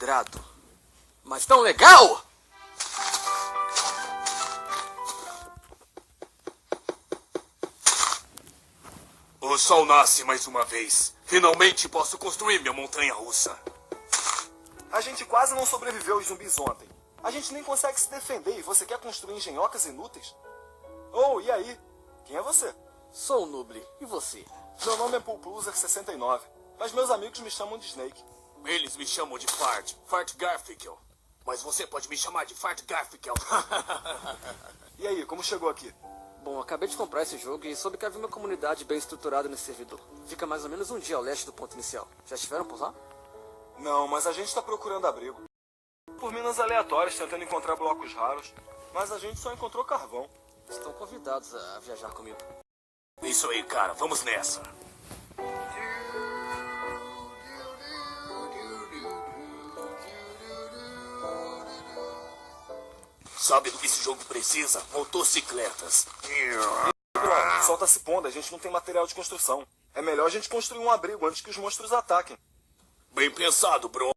quadrado. Mas tão legal! O sol nasce mais uma vez. Finalmente posso construir minha montanha-russa. A gente quase não sobreviveu aos zumbis ontem. A gente nem consegue se defender e você quer construir engenhocas inúteis? Oh, e aí? Quem é você? Sou o Nubli. E você? Meu nome é Pulpluser69, mas meus amigos me chamam de Snake. Eles me chamam de Fart. Fart Garfinkel. Mas você pode me chamar de Fart Garfinkel. E aí, como chegou aqui? Bom, acabei de comprar esse jogo e soube que havia uma comunidade bem estruturada nesse servidor. Fica mais ou menos um dia ao leste do ponto inicial. Já estiveram por lá? Não, mas a gente está procurando abrigo. Por minas aleatórias, tentando encontrar blocos raros. Mas a gente só encontrou carvão. Estão convidados a viajar comigo. Isso aí, cara. Vamos nessa. Sabe do que esse jogo precisa? Motocicletas. Bro, o sol tá se pondo, a gente não tem material de construção. É melhor a gente construir um abrigo antes que os monstros ataquem. Bem pensado, bro.